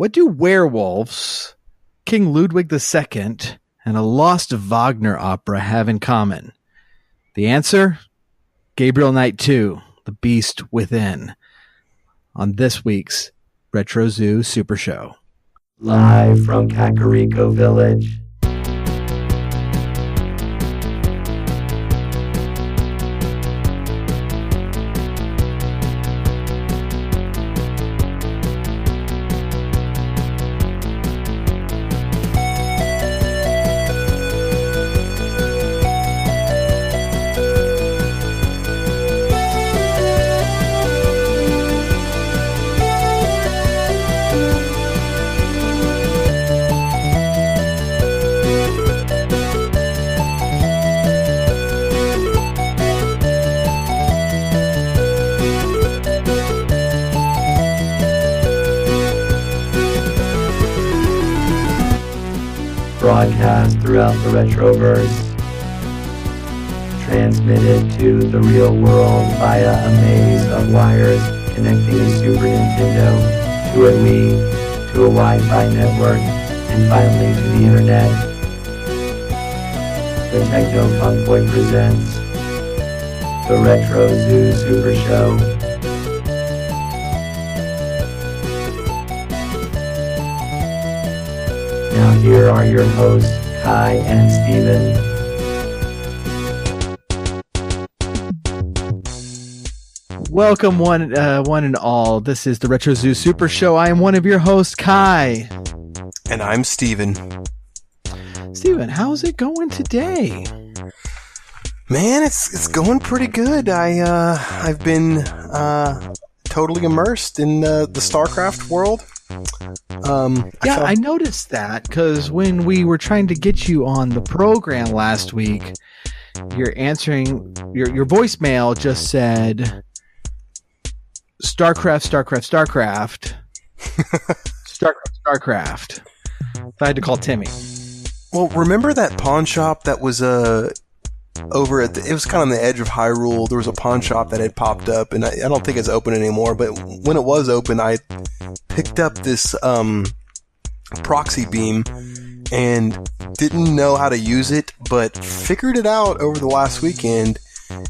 What do werewolves, King Ludwig II, and a lost Wagner opera have in common? The answer? Gabriel Knight 2, The Beast Within, on this week's Retro Zoo Super Show. Live from Kakariko Village. Broadcast throughout the Retroverse, transmitted to the real world via a maze of wires connecting a Super Nintendo to a Wii, to a Wi-Fi network, and finally to the Internet. The Techno Funk Boy presents the Retro Zoo Super Show. Now here are your hosts, Kai and Steven. Welcome one and all. This is the Retro Zoo Super Show. I am one of your hosts, Kai. And I'm Steven. Steven, how's it going today? Man, it's going pretty good. I've been totally immersed in the StarCraft world. I noticed that because when we were trying to get you on the program last week, you're answering your voicemail just said StarCraft. StarCraft. So I had to call Timmy. Well, remember that pawn shop that was over at it was kind of on the edge of Hyrule. There was a pawn shop that had popped up, and I don't think it's open anymore. But when it was open, I picked up this proxy beam and didn't know how to use it, but figured it out over the last weekend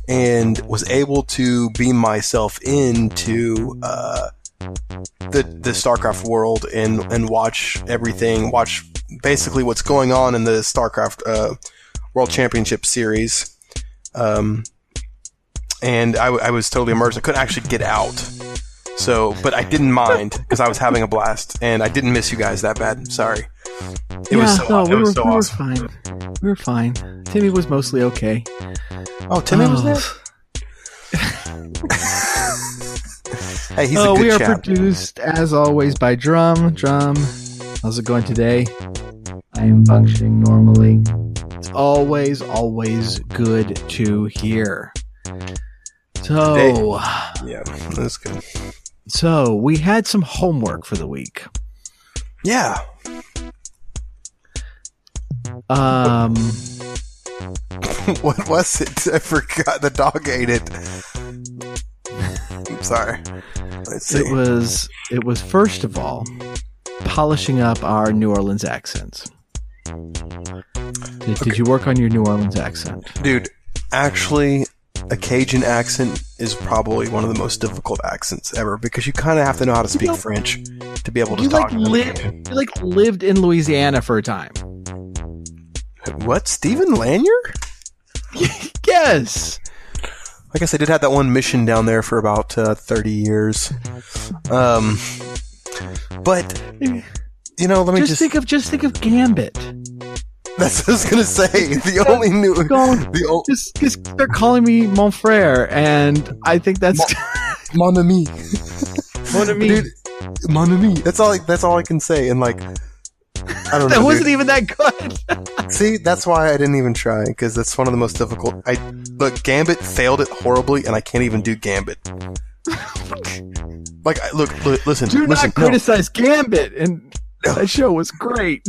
and was able to beam myself into the StarCraft world and watch everything. Watch basically what's going on in the StarCraft World Championship Series. And I was totally immersed. I couldn't actually get out. So, but I didn't mind because I was having a blast, and I didn't miss you guys that bad. Sorry. It was so awesome. We were fine. We were fine. Timmy was mostly okay. Oh, Timmy was there? Hey, he's a good we are chap. Produced, as always, by Drum. Drum, how's it going today? I am functioning normally. It's always good to hear. So, yeah, that's good. So, we had some homework for the week. Yeah. What was it? I forgot. The dog ate it. I'm sorry. Let's see. It was first of all polishing up our New Orleans accents. Did you work on your New Orleans accent? Dude, actually, a Cajun accent is probably one of the most difficult accents ever because you kind of have to know how to speak French to be able to talk. You lived in Louisiana for a time. What? Stephen Lanier? Yes. I guess I did have that one mission down there for about 30 years. But you know, let me just think of Gambit. That's what I was gonna say. They're calling me mon frère, and I think that's mon ami. Mon ami. Dude, mon ami. That's all I can say. And like, I don't know. That wasn't even that good. See, that's why I didn't even try, because that's one of the most difficult. Look, Gambit failed it horribly, and I can't even do Gambit. Like, listen. Do not criticize Gambit, and that show was great.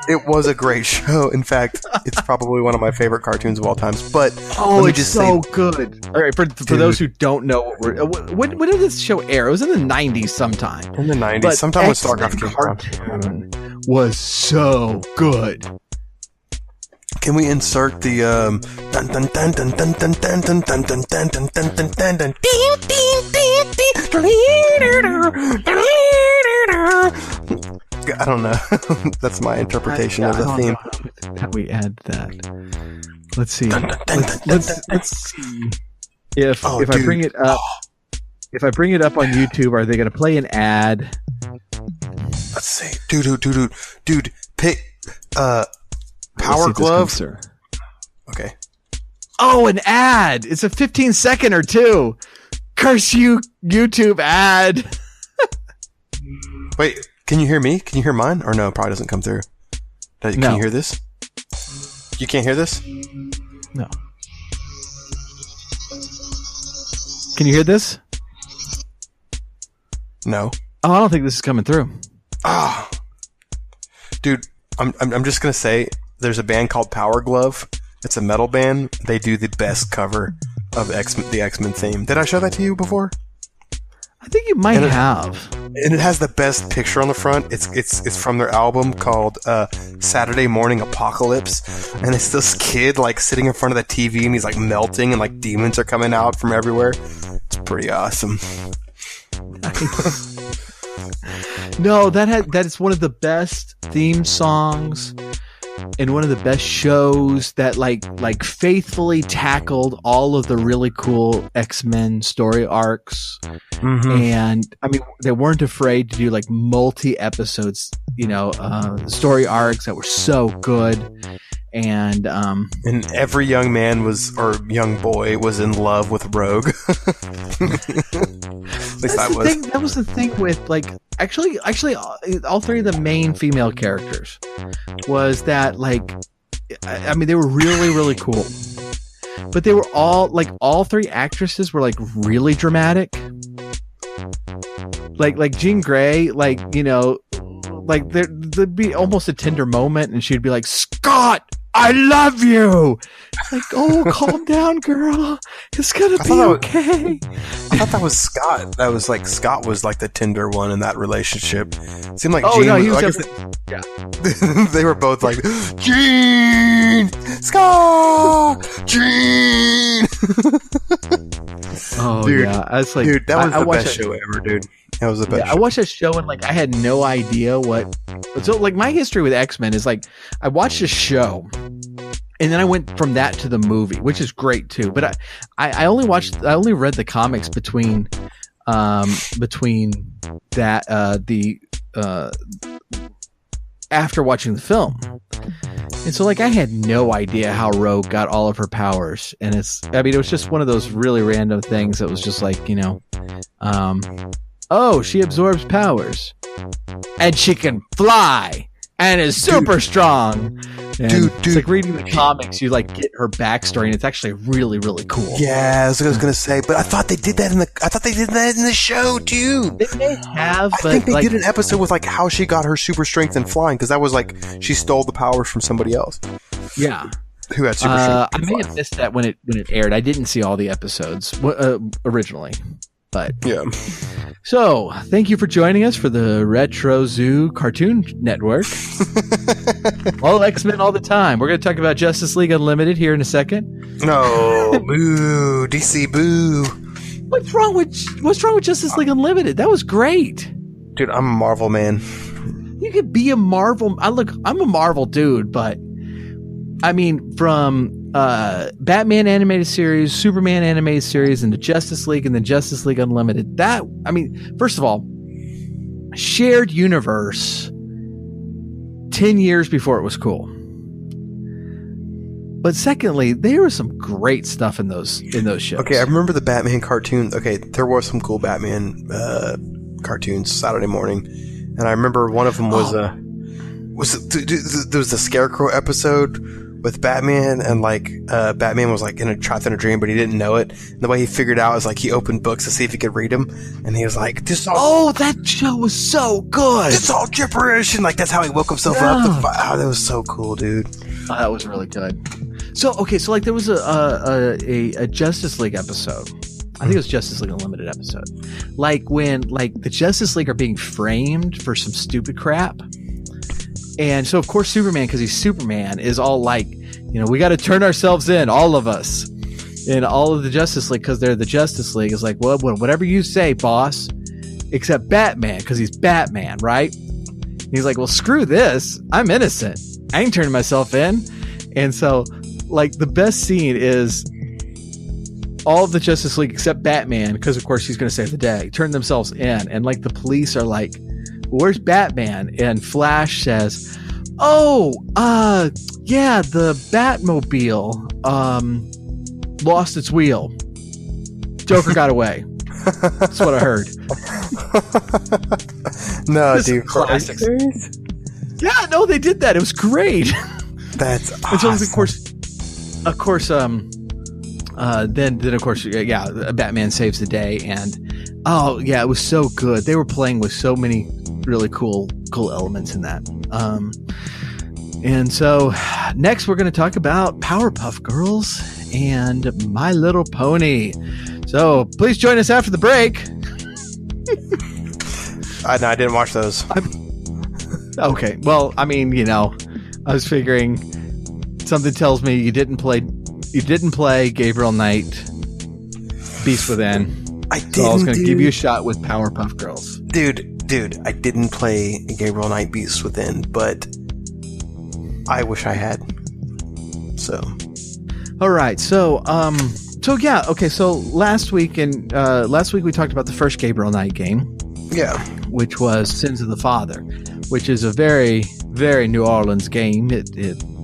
It was a great show. In fact, it's probably one of my favorite cartoons of all times. But it's so good. All right, for those who don't know, when did this show air? It was in the 90s sometime. In the 90s, but sometime when StarCraft came around. Cartoon was so good. Can we insert the dun dun dun dun dun dun dun dun dun dun dun dun dun dun dun dun I don't know. That's my interpretation of the theme. How we add that? Let's see. Let's see if I bring it up. If I bring it up on YouTube, are they going to play an ad? Let's see, dude, pick Power Glove. Okay. Oh, an ad! It's a 15-second or two. Curse you, YouTube ad. Wait, can you hear me? Can you hear mine? Or no, it probably doesn't come through. Can you hear this? You can't hear this? No. Can you hear this? No. Oh, I don't think this is coming through. Ah, dude, I'm just gonna say there's a band called Power Glove. It's a metal band. They do the best cover of the X-Men theme. Did I show that to you before? I think you might have. And it has the best picture on the front. It's from their album called Saturday Morning Apocalypse, and it's this kid like sitting in front of the TV and he's like melting and like demons are coming out from everywhere. It's pretty awesome. No, that is one of the best theme songs and one of the best shows that like faithfully tackled all of the really cool X-Men story arcs. Mm-hmm. And I mean, they weren't afraid to do like multi episodes, story arcs that were so good. And every young man young boy was in love with Rogue. At least I was. That was the thing with like actually all three of the main female characters was that like I mean they were really really cool, but they were all three actresses were like really dramatic. Like Jean Grey, like there'd be almost a tender moment, and she'd be like, "Scott, I love you." Like, oh, calm down, girl. It's gonna be okay. I thought that was Scott. That was like Scott was like the tender one in that relationship. It seemed like Jean. No, he was yeah. They were both like Jean, Scott, Jean. Oh dude, yeah, I was like, dude, that was the best show ever, dude. That was the best. I watched that show and like I had no idea what. So like my history with X-Men is like I watched a show, and then I went from that to the movie, which is great too. But I only read the comics between after watching the film. And so like I had no idea how Rogue got all of her powers, and it was just one of those really random things that was just like, oh, she absorbs powers and she can fly and is super strong. And it's like reading the comics, you like get her backstory, and it's actually really, really cool. Yeah, that's what I was gonna say, but I thought they did that in the show too. They may have, but I think they did an episode with like how she got her super strength and flying, because that was like she stole the powers from somebody else. Yeah, who had super strength. I may have missed that when it aired. I didn't see all the episodes originally. But yeah. So, thank you for joining us for the Retro Zoo Cartoon Network. All X-Men all the time. We're going to talk about Justice League Unlimited here in a second. No, boo, DC, boo. What's wrong with Justice League Unlimited? That was great. Dude, I'm a Marvel man. You could be a Marvel. I'm a Marvel dude, but I mean, from Batman animated series, Superman animated series, and the Justice League, and then Justice League Unlimited. That, I mean, first of all, shared universe 10 years before it was cool. But secondly, there was some great stuff in those shows. Okay, I remember the Batman cartoon. Okay, there was some cool Batman cartoons Saturday morning, and I remember one of them was there was the Scarecrow episode with Batman, and like Batman was like trapped in a dream, but he didn't know it. And the way he figured out is like he opened books to see if he could read them, and he was like, that show was so good. It's all gibberish, and like that's how he woke himself up. That was so cool, dude. Oh, that was really good. So like there was a Justice League episode. I think it was Justice League Unlimited episode. Like when like the Justice League are being framed for some stupid crap. And so of course Superman, because he's Superman, is all like, we got to turn ourselves in, all of us. And all of the Justice League, because they're the Justice League, is like, well, whatever you say, boss. Except Batman, because he's Batman, right? And he's like, well, screw this. I'm innocent. I ain't turning myself in. And so, like, the best scene is all of the Justice League except Batman, because of course he's going to save the day, turn themselves in. And like the police are like, where's Batman? And Flash says, yeah, the Batmobile lost its wheel. Joker got away. That's what I heard. No, dude. Classics. Yeah, no, they did that. It was great. That's awesome. And so, of course, then of course, Batman saves the day, and it was so good. They were playing with so many really cool elements in that. And so next we're going to talk about Powerpuff Girls and My Little Pony. So please join us after the break. I didn't watch those. Okay, well, I mean, I was figuring something tells me you didn't play Gabriel Knight Beast Within. I didn't. So I was going to give you a shot with Powerpuff Girls. Dude, I didn't play Gabriel Knight Beast Within, but I wish I had. So. All right. So last week we talked about the first Gabriel Knight game. Yeah. Which was Sins of the Father, which is a very, very New Orleans game. It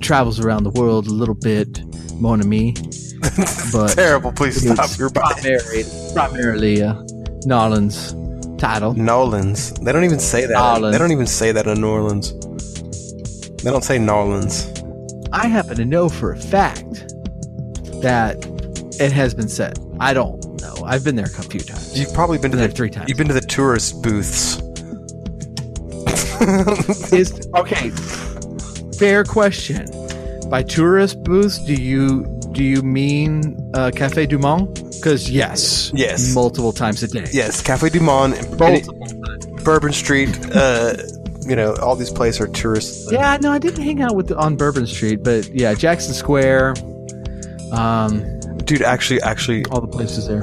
travels around the world a little bit, mon ami. But terrible. Please stop. Primarily New Orleans title. Nolans. They don't even say that. They don't even say that in New Orleans. They don't say Nolans. I happen to know for a fact that it has been said. I don't know. I've been there a few times. You've probably been there 3 times. You've been to the tourist booths. Okay. Fair question. By tourist booths, do you mean Café du Monde? Because yes, multiple times a day. Yes, Café du Monde, Bourbon Street. All these places are tourists. Yeah, no, I didn't hang out on Bourbon Street, but yeah, Jackson Square. Dude, actually, all the places there.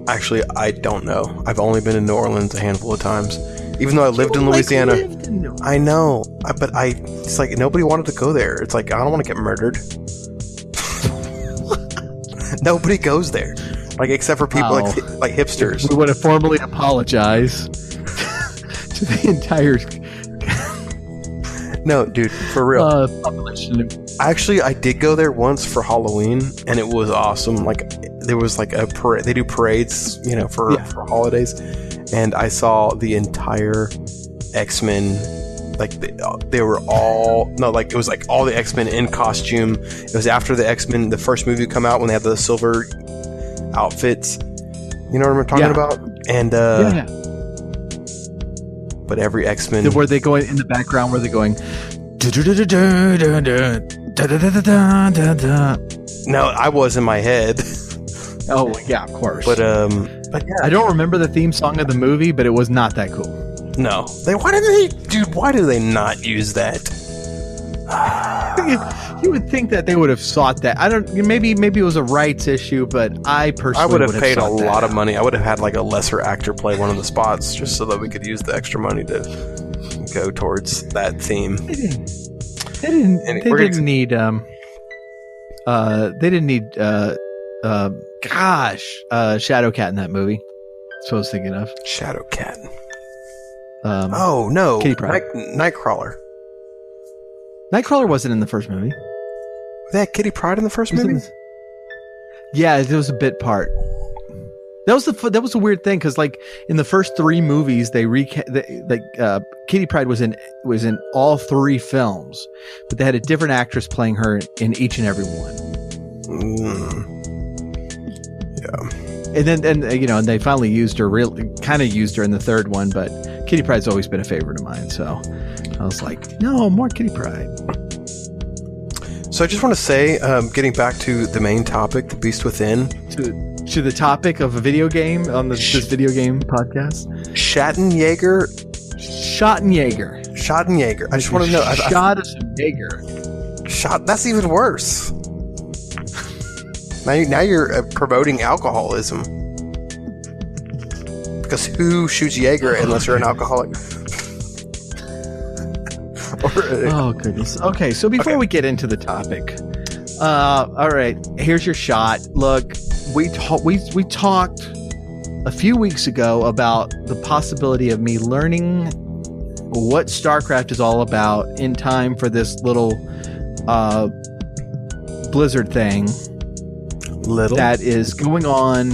Actually, I don't know. I've only been in New Orleans a handful of times. Even though I lived in Louisiana. I know, but it's like nobody wanted to go there. It's like I don't want to get murdered. Nobody goes there, like except for people like hipsters. We want to formally apologize to the entire. No, dude, for real. Population. Actually, I did go there once for Halloween, and it was awesome. Like there was like a parade. They do parades, for holidays, and I saw the entire X-Men. Like they were all it was like all the X-Men in costume. It was after the X-Men, the first movie come out when they had the silver outfits. You know what I'm talking about? And but every X-Men. Were they going in the background? Were they going? No, I was in my head. Oh yeah, of course. But yeah. I don't remember the theme song of the movie, but it was not that cool. No, why do they not use that? You would think that they would have sought that. I don't. Maybe it was a rights issue, but I personally would have paid a lot of money. I would have had like a lesser actor play one of the spots just so that we could use the extra money to go towards that theme. They didn't need Shadowcat in that movie. That's what I was thinking of. Shadowcat. Oh no, Kitty Pryde. Nightcrawler. Nightcrawler wasn't in the first movie. They had Kitty Pryde in the first movie? Yeah, it was a bit part. That was a weird thing because like in the first 3 movies Kitty Pryde was in all 3 films, but they had a different actress playing her in each and every one. Yeah. And then and they finally used her in the 3rd one, but Kitty Pryde's always been a favorite of mine, so I was like, no, more Kitty Pryde. So I just want to say, getting back to the main topic, The Beast Within. To the topic of a video game on this video game podcast. Schottenjäger. I just want to know. Shot of some Jaeger. That's even worse. Now you're promoting alcoholism. Because who shoots Jaeger unless you're an alcoholic? Oh, goodness. Okay, so before we get into the topic, all right, here's your shot. Look, we talked a few weeks ago about the possibility of me learning what StarCraft is all about in time for this little Blizzard thing that is going on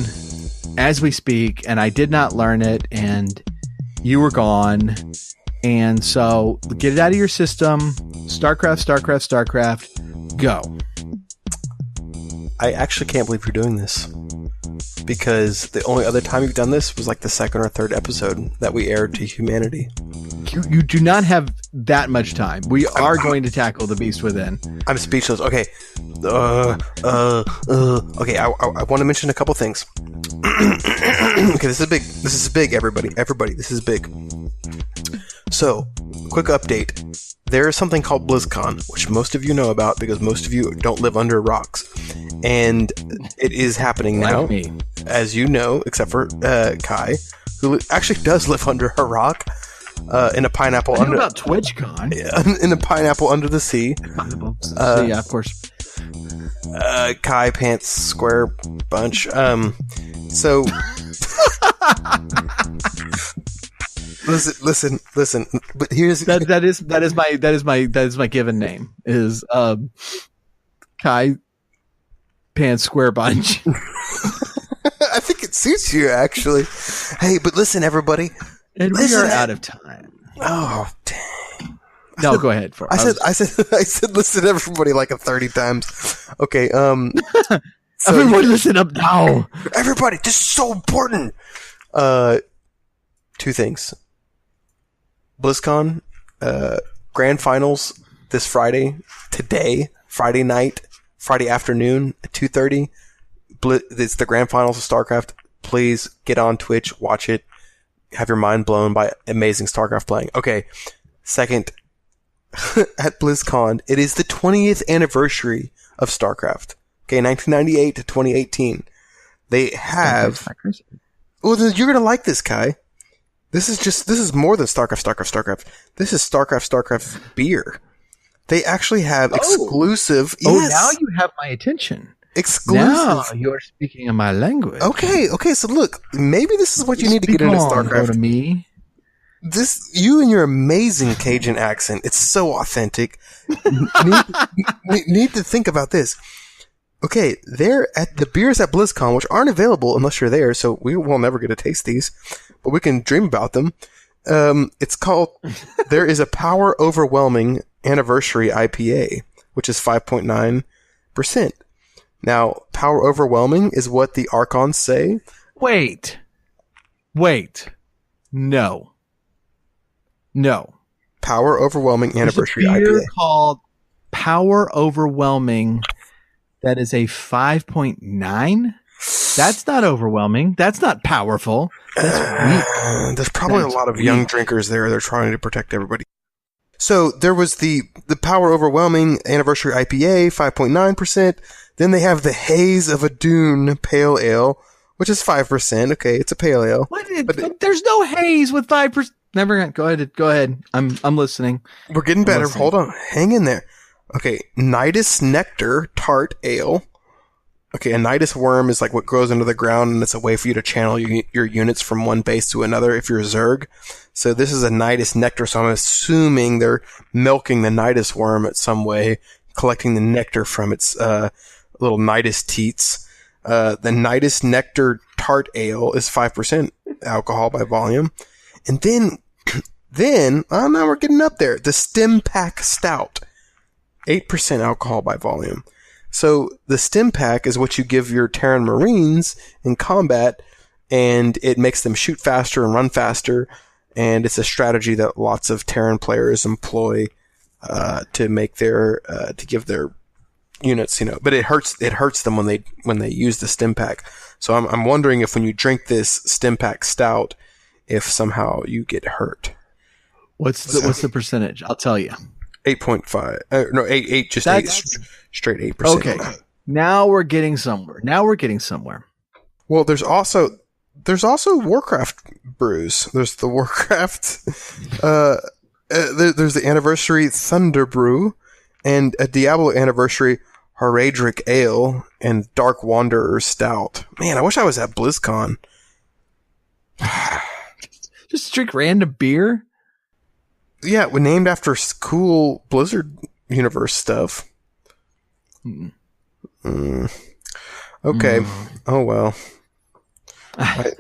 as we speak, and I did not learn it, and you were gone. And so get it out of your system. StarCraft, go. I actually can't believe you're doing this. Because the only other time you've done this was like the 2nd or 3rd episode that we aired to humanity. You do not have that much time. We are going to tackle the Beast Within. I'm speechless. Okay. Okay, I want to mention a couple things. Okay, this is big. This is big, everybody. Everybody, this is big. So, quick update. There is something called BlizzCon, which most of you know about because most of you don't live under rocks. And it is happening now. Like me. As you know, except for Kai, who actually does live under a rock. In a pineapple I know about TwitchCon. Yeah, in a pineapple under the sea. Yeah, of course. Kai Pants Square Bunch. So listen. But here's that is my given name is Kai Pants Square Bunch. I think it suits you actually. Hey, but listen, everybody. And we are out of time. Oh, dang. No, go ahead. I said, listen, everybody, like 30 times. Okay. So everybody, listen up now. Everybody, this is so important. 2 things. BlizzCon, grand finals this Friday. Today, Friday night, Friday afternoon at 2:30. It's the grand finals of StarCraft. Please get on Twitch, watch it. Have your mind blown by amazing StarCraft playing. Okay. Second, at BlizzCon, it is the 20th anniversary of StarCraft. Okay, 1998 to 2018. They have... Well, then you're going to like this, Kai. This is more than StarCraft. This is StarCraft beer. They actually have exclusive... Oh, yes. Now you have my attention. Exclusive. Now you're speaking in my language. Okay, so look, maybe this is what you need to get into StarCraft. To me. You and your amazing Cajun accent, it's so authentic. need to think about this. Okay, they're at the beers at BlizzCon, which aren't available unless you're there, so we will never get to taste these, but we can dream about them. It's called, there is a Power Overwhelming Anniversary IPA, which is 5.9%. Now, Power Overwhelming is what the Archons say. Wait. No. Power Overwhelming Anniversary There's a beer IPA. called Power Overwhelming that is a 5.9? That's not overwhelming. That's not powerful. That's weak. There's probably a lot of young drinkers there. They're trying to protect everybody. So there was the Power Overwhelming Anniversary IPA, 5.9%. Then they have the Haze of a Dune Pale Ale, which is 5%. Okay, it's a pale ale. But there's no haze with 5%. Never mind. Go ahead. I'm listening. We're getting better. Hold on. Hang in there. Okay, Nidus Nectar Tart Ale. Okay, a Nidus worm is like what grows under the ground, and it's a way for you to channel your units from one base to another if you're a Zerg. So this is a Nidus Nectar, so I'm assuming they're milking the Nidus worm at some way, collecting the nectar from its little Nidus teats. The Nidus Nectar Tart Ale is 5% alcohol by volume. And then, oh, now we're getting up there. The Stim Pack Stout, 8% alcohol by volume. So the Stim Pack is what you give your Terran Marines in combat, and it makes them shoot faster and run faster. And it's a strategy that lots of Terran players employ to make their to give their units, but it hurts them when they use the Stim Pack. So I'm wondering if when you drink this Stim Pack Stout, if somehow you get hurt. What's the percentage? I'll tell you. 8.5. No, 8. Just 8. Straight 8%. Okay. Now we're getting somewhere. Well, there's also Warcraft brews. There's the Warcraft. There's the Anniversary Thunder Brew, and a Diablo Anniversary Haradric Ale, and Dark Wanderer Stout. Man, I wish I was at BlizzCon. Just drink random beer? Yeah, named after cool Blizzard universe stuff. Okay. Oh well.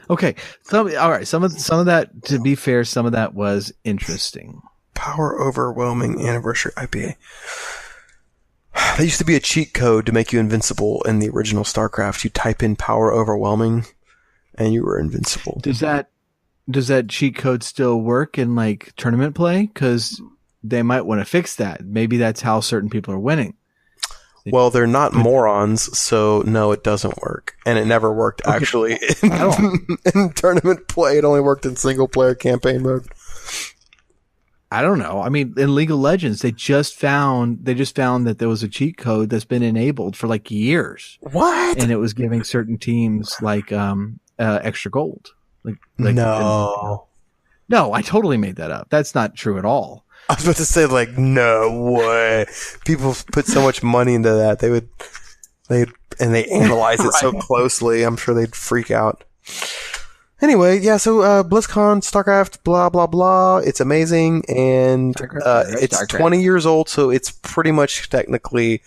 Okay. All right. Some of that, to be fair, some of that was interesting. Power Overwhelming Anniversary IPA. There used to be a cheat code to make you invincible in the original StarCraft. You type in Power Overwhelming, and you were invincible. Does that cheat code still work in like tournament play? Because they might want to fix that. Maybe that's how certain people are winning. Well, they're not morons, so no, it doesn't work. And it never worked, actually. In tournament play, it only worked in single-player campaign mode. I don't know. I mean, in League of Legends, they just found that there was a cheat code that's been enabled for like years. What? And it was giving certain teams like extra gold. No. No, I totally made that up. That's not true at all. I was about to say, like, no way. People put so much money into that. They analyze it so closely. I'm sure they'd freak out. Anyway, yeah, so BlizzCon, StarCraft, blah, blah, blah. It's amazing, and it's 20 years old, so it's pretty much technically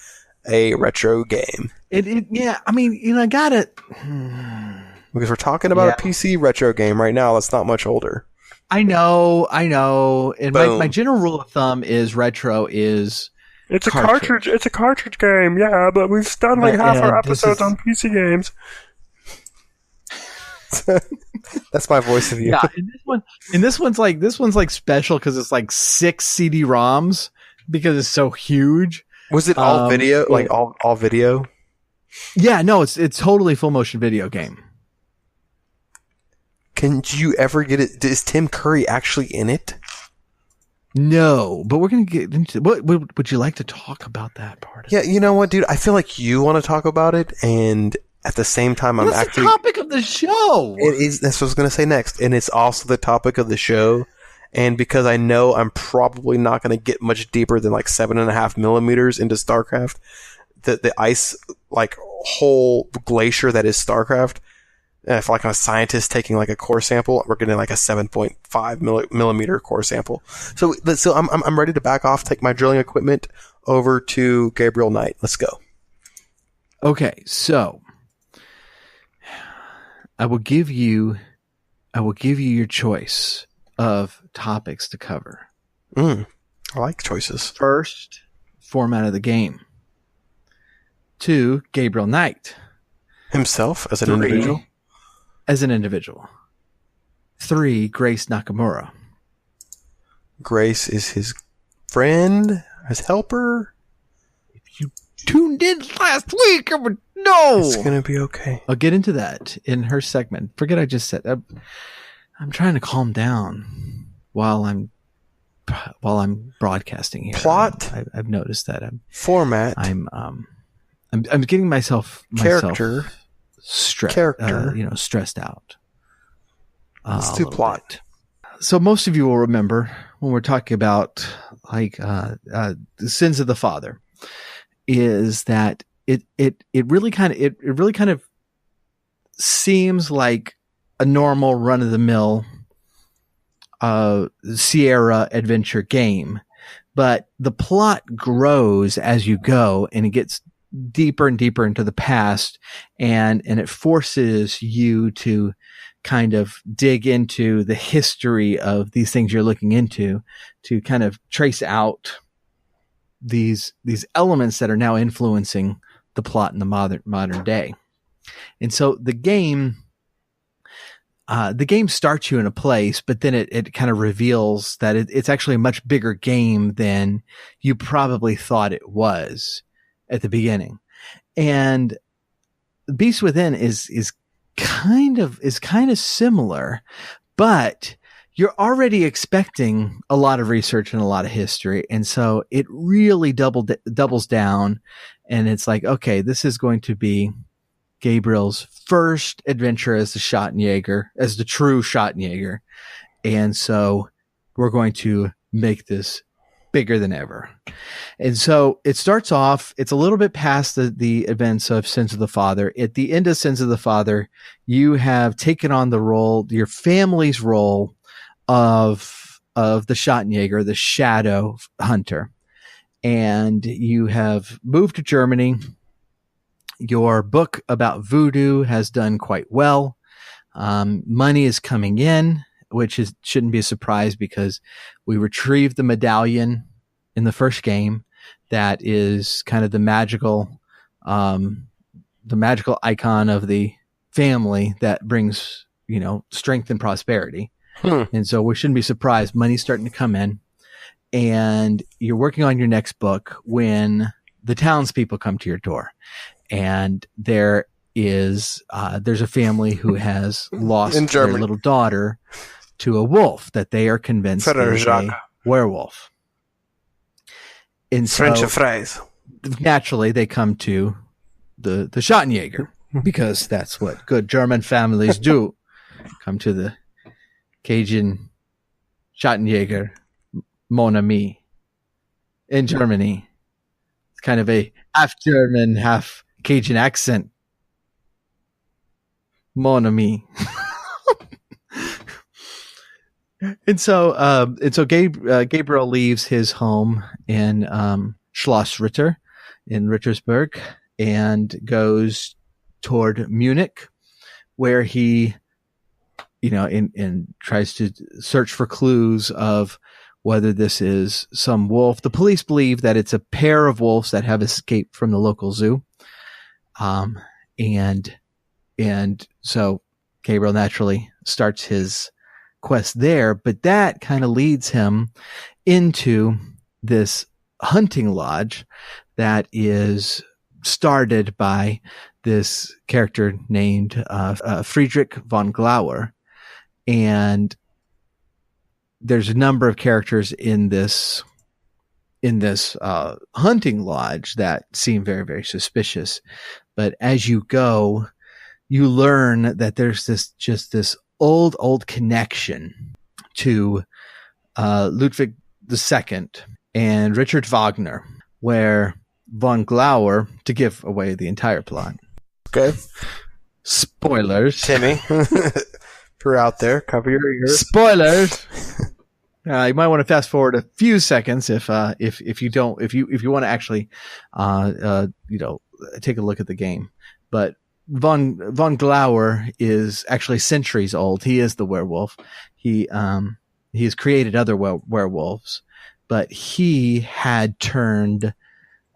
a retro game. Yeah, I mean, I got it. Because we're talking about a PC retro game right now that's not much older. I know. And my general rule of thumb is retro is it's a cartridge. It's a cartridge game, yeah. But we've done like half our episodes on PC games. That's my voice of you. Yeah, and this one's like special because it's like 6 CD-ROMs because it's so huge. Was it all video? Like all video? Yeah, no, it's totally full motion video game. Can you ever get it? Is Tim Curry actually in it? No, but we're going to get into what would you like to talk about that part? Yeah, you know what, dude? I feel like you want to talk about it, and at the same time, I'm actually the topic of the show. It is. That's what I was going to say next, and it's also the topic of the show. And because I know I'm probably not going to get much deeper than like 7.5 millimeters into StarCraft, the ice like whole glacier that is StarCraft. If like a scientist taking like a core sample, we're getting like a 7.5 millimeter core sample. So I'm ready to back off, take my drilling equipment over to Gabriel Knight. Let's go. Okay, so I will give you your choice of topics to cover. I like choices. First, format of the game. 2, Gabriel Knight. Himself as an 3, individual? As an individual. 3, Grace Nakamura. Grace is his friend, his helper. If you tuned in last week, I would know. It's going to be okay. I'll get into that in her segment. Forget I just said. I'm trying to calm down while I'm broadcasting here. Plot. I've noticed that. Format. I'm getting myself character. Stressed out. Let's do plot. Bit. So most of you will remember when we're talking about like the sins of the father, is that it really kind of seems like a normal run of the mill Sierra adventure game, but the plot grows as you go, and it gets deeper and deeper into the past, and it forces you to kind of dig into the history of these things you're looking into, to kind of trace out these elements that are now influencing the plot in the modern day. And so the game starts you in a place, but then it kind of reveals that it's actually a much bigger game than you probably thought it was at the beginning. And Beast Within is kind of similar, but you're already expecting a lot of research and a lot of history. And so it really doubles down, and it's like, okay, this is going to be Gabriel's first adventure as the true Schottenjäger. And so we're going to make this bigger than ever. And so it starts off, it's a little bit past the events of Sins of the Father. At the end of Sins of the Father, you have taken on the role, your family's role of the Schottenjäger, the shadow hunter. And you have moved to Germany. Your book about voodoo has done quite well. Money is coming in, which shouldn't be a surprise because we retrieved the medallion in the first game. That is kind of the magical icon of the family that brings, strength and prosperity. And so we shouldn't be surprised. Money's starting to come in, and you're working on your next book when the townspeople come to your door. And there's a family who has lost their little daughter to a wolf that they are convinced is a werewolf. And French so, fries. Naturally, they come to the Schottenjäger because that's what good German families do. Come to the Cajun Schottenjäger, mon ami, in Germany. It's kind of a half German, half Cajun accent. Mon ami. And so Gabriel leaves his home in Schloss Ritter in Rittersberg and goes toward Munich, where he, and tries to search for clues of whether this is some wolf. The police believe that it's a pair of wolves that have escaped from the local zoo. And so Gabriel naturally starts his quest there, but that kind of leads him into this hunting lodge that is started by this character named Friedrich von Glauer. And there's a number of characters in this hunting lodge that seem very, very suspicious. But as you go, you learn that there's this old connection to Ludwig II and Richard Wagner, where von Glauer, to give away the entire plot. Okay. Spoilers. Timmy. If you're out there, cover your ears. Spoilers. You might want to fast forward a few seconds if you want to actually take a look at the game. But von Glauer is actually centuries old. He is the werewolf. He has created other werewolves, but he had turned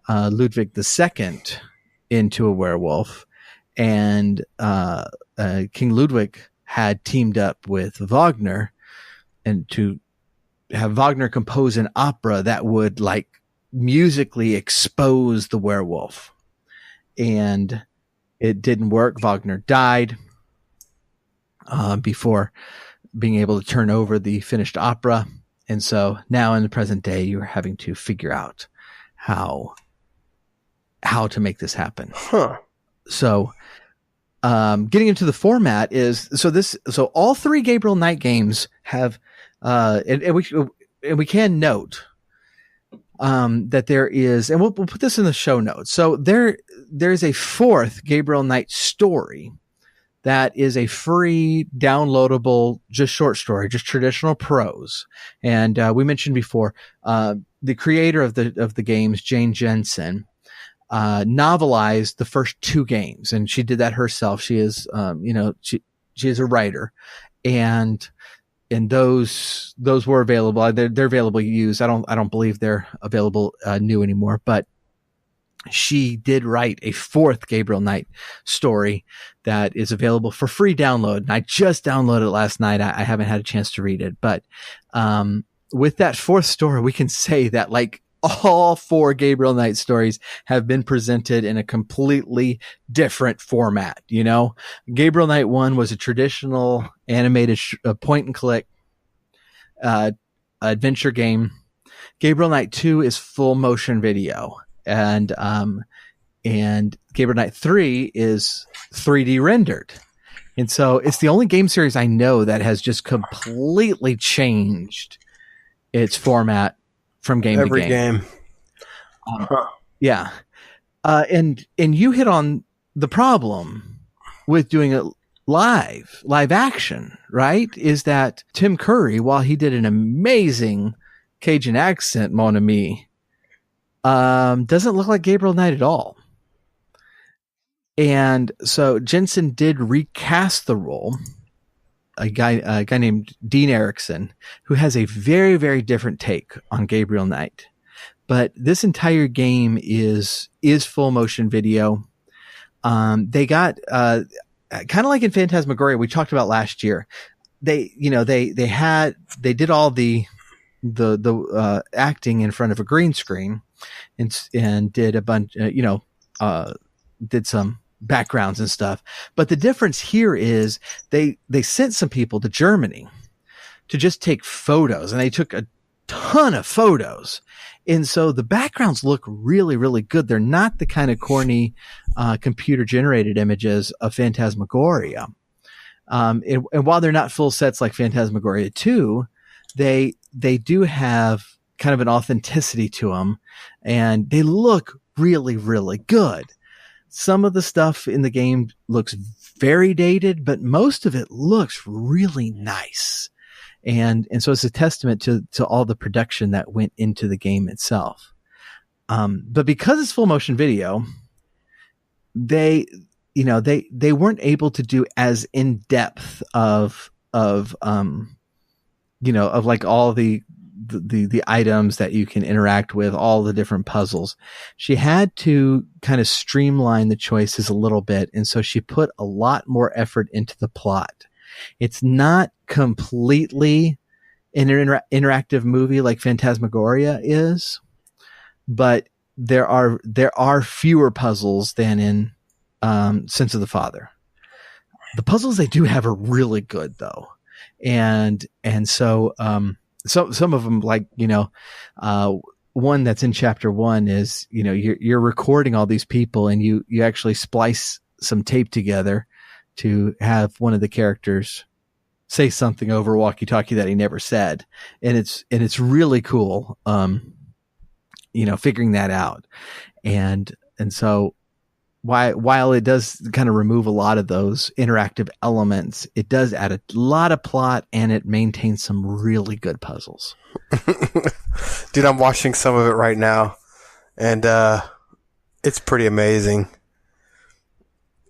Ludwig II into a werewolf, and King Ludwig had teamed up with Wagner and to have Wagner compose an opera that would musically expose the werewolf. And it didn't work. Wagner died before being able to turn over the finished opera. And so now in the present day, you're having to figure out how to make this happen. Huh. So getting into the format is, so all three Gabriel Knight games have, and we can note that there is, and we'll put this in the show notes. So there's a fourth Gabriel Knight story that is a free downloadable, just short story, just traditional prose. And we mentioned before, the creator of the games, Jane Jensen, novelized the first 2 games, and she did that herself. She is, she is a writer, and those were available. They're available used. I don't believe they're available new anymore, but she did write a 4th Gabriel Knight story that is available for free download. And I just downloaded it last night. I haven't had a chance to read it, but with that 4th story, we can say that like all 4 Gabriel Knight stories have been presented in a completely different format. You know, Gabriel Knight 1 was a traditional animated point and click adventure game. Gabriel Knight 2 is full motion video. And Gabriel Knight 3 is 3D rendered. And so it's the only game series I know that has just completely changed its format from game to game. Every game. Yeah. And you hit on the problem with doing it live action, right? Is that Tim Curry, while he did an amazing Cajun accent, mon ami, doesn't look like Gabriel Knight at all. And so Jensen did recast the role. A guy named Dean Erickson, who has a very, very different take on Gabriel Knight. But this entire game is full motion video. They got, kind of like in Phantasmagoria we talked about last year. They did all the acting in front of a green screen and did a bunch, did some backgrounds and stuff. But the difference here is they sent some people to Germany to just take photos, and they took a ton of photos. And so the backgrounds look really, really good. They're not the kind of corny, computer generated images of Phantasmagoria. And while they're not full sets like Phantasmagoria 2, they do have kind of an authenticity to them, and they look really, really good. Some of the stuff in the game looks very dated, but most of it looks really nice. And so it's a testament to all the production that went into the game itself. But because it's full motion video, they weren't able to do as in depth of like all the items that you can interact with, all the different puzzles. She had to kind of streamline the choices a little bit. And so she put a lot more effort into the plot. It's not completely an interactive movie like Phantasmagoria is, but there are fewer puzzles than in Sense of the Father. The puzzles they do have are really good though. And so, some of them, like, one that's in chapter 1 is, you're recording all these people, and you actually splice some tape together to have one of the characters say something over walkie-talkie that he never said. And it's really cool, figuring that out. And so while it does kind of remove a lot of those interactive elements, it does add a lot of plot, and it maintains some really good puzzles. Dude, I'm watching some of it right now, and it's pretty amazing.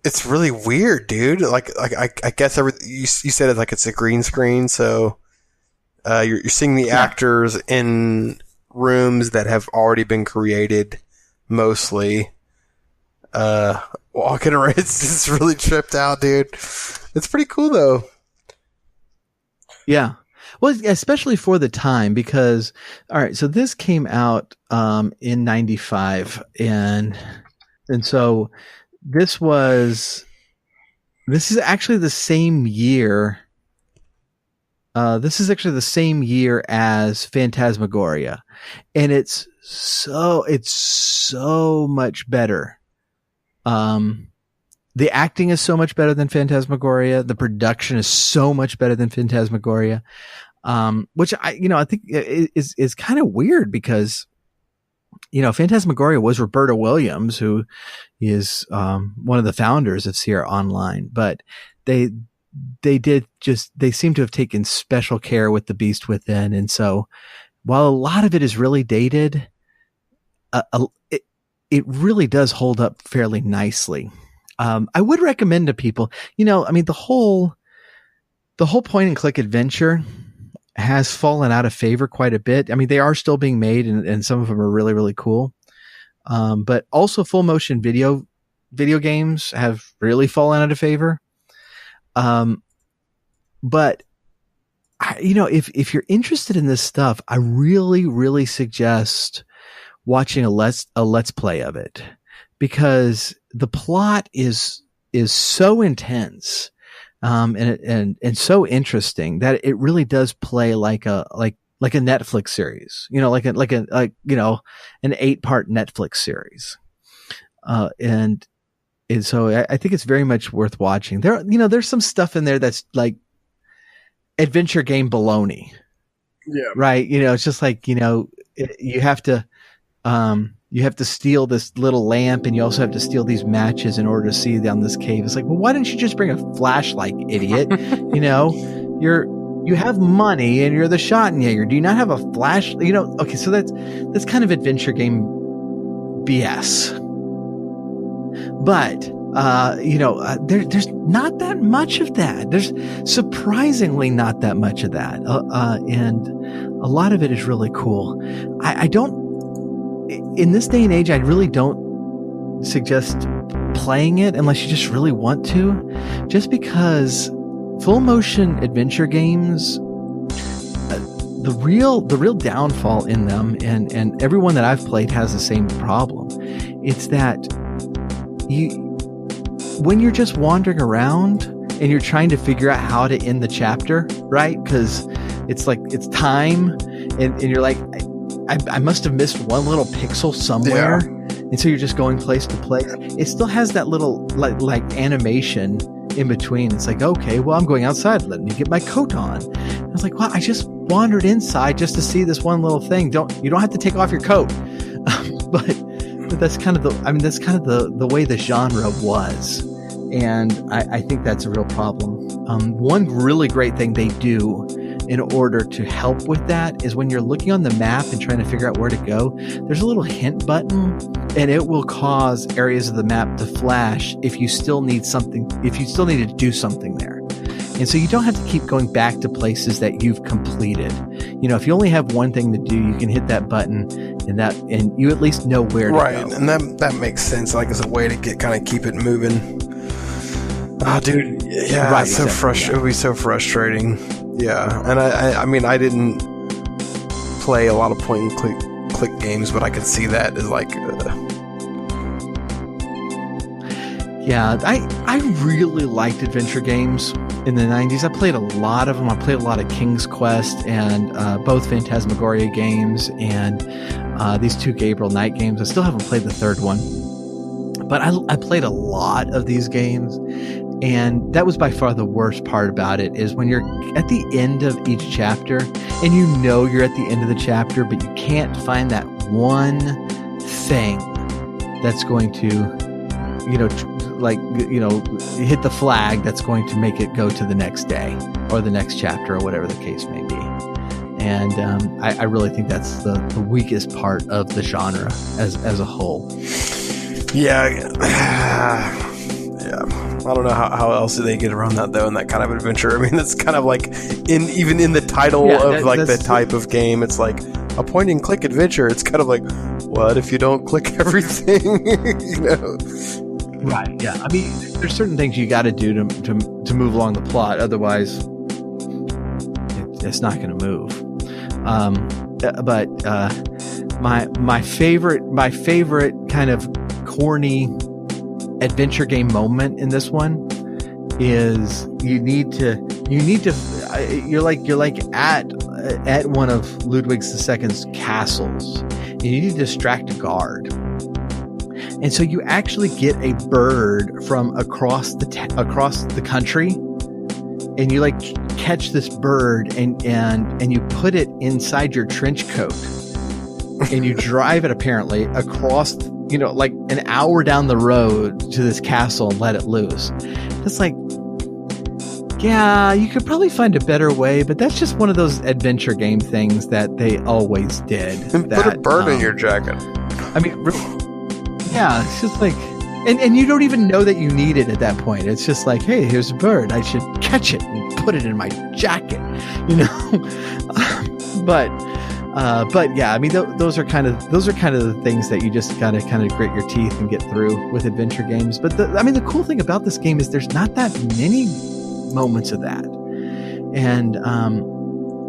It's really weird, dude. Like I guess you said it like it's a green screen, so you're seeing the actors in rooms that have already been created, mostly. Walking around, it's just really tripped out, dude. It's pretty cool though. Yeah. Well, especially for the time, because, all right, so this came out, in 95, and so this is actually the same year. This is actually the same year as Phantasmagoria, and it's so much better. The acting is so much better than Phantasmagoria. The production is so much better than Phantasmagoria. Which I think is kind of weird because, Phantasmagoria was Roberta Williams, who is, one of the founders of Sierra Online, but they seem to have taken special care with The Beast Within. And so while a lot of it is really dated, it really does hold up fairly nicely. I would recommend to people, the whole point and click adventure has fallen out of favor quite a bit. I mean, they are still being made and some of them are really, really cool. But also full motion video games have really fallen out of favor. But if you're interested in this stuff, I really, really suggest watching a let's play of it, because the plot is so intense, and so interesting that it really does play like a Netflix series, like an 8-part Netflix series. And so I think it's very much worth watching. There's some stuff in there that's like adventure game baloney. Yeah. Right. It's just like, you have to steal this little lamp, and you also have to steal these matches in order to see down this cave. It's like, well, why didn't you just bring a flashlight, idiot? You have money and you're the Schottenjäger. Do you not have a flash? Okay. So that's kind of adventure game BS. But, there's not that much of that. There's surprisingly not that much of that. And a lot of it is really cool. In this day and age, I really don't suggest playing it unless you just really want to, just because full motion adventure games, the real downfall in them, and everyone that I've played has the same problem. It's that when you're just wandering around and you're trying to figure out how to end the chapter, right? Because it's like, it's time, and you're like, I must have missed one little pixel somewhere. Yeah. And so you're just going place to place. It still has that little like animation in between. It's like, okay, well, I'm going outside. Let me get my coat on. I was like, well, I just wandered inside just to see this one little thing. You don't have to take off your coat. But that's kind of the way the genre was. And I think that's a real problem. One really great thing they do in order to help with that is when you're looking on the map and trying to figure out where to go, there's a little hint button, and it will cause areas of the map to flash if you still need to do something there. And so you don't have to keep going back to places that you've completed. If you only have one thing to do, you can hit that button, and you at least know where to go. Right, and that makes sense. Like, as a way to keep it moving. Oh, dude, yeah, right, it's so frustrating. It would be so frustrating. Yeah, and I mean, I didn't play a lot of point and click games, but I could see that as like. Yeah, I really liked adventure games in the 90s. I played a lot of them. I played a lot of King's Quest and both Phantasmagoria games and these two Gabriel Knight games. I still haven't played the third one, but I played a lot of these games. And that was by far the worst part about it, is when you're at the end of each chapter and you're at the end of the chapter, but you can't find that one thing that's going to, hit the flag that's going to make it go to the next day or the next chapter or whatever the case may be. And I really think that's the weakest part of the genre as a whole. Yeah. Yeah. I don't know how else do they get around that, though, in that kind of adventure. I mean, it's kind of like even in the title of the type of game, it's like a point and click adventure. It's kind of like, what if you don't click everything? Right. Yeah. I mean, there's certain things you got to do to move along the plot. Otherwise, it's not going to move. But my favorite kind of corny adventure game moment in this one is you're like at one of Ludwig II's castles, and you need to distract a guard. And so you actually get a bird from across the country, and you catch this bird and you put it inside your trench coat, and you drive it apparently across an hour down the road to this castle and let it loose. It's like, yeah, you could probably find a better way, but that's just one of those adventure game things that they always did. Put a bird in your jacket. I mean, Yeah, it's just like, and you don't even know that you need it at that point. It's just like, hey, here's a bird. I should catch it and put it in my jacket, you know. But yeah, I mean, those are kind of the things that you just gotta kind of grit your teeth and get through with adventure games. But the cool thing about this game is there's not that many moments of that, and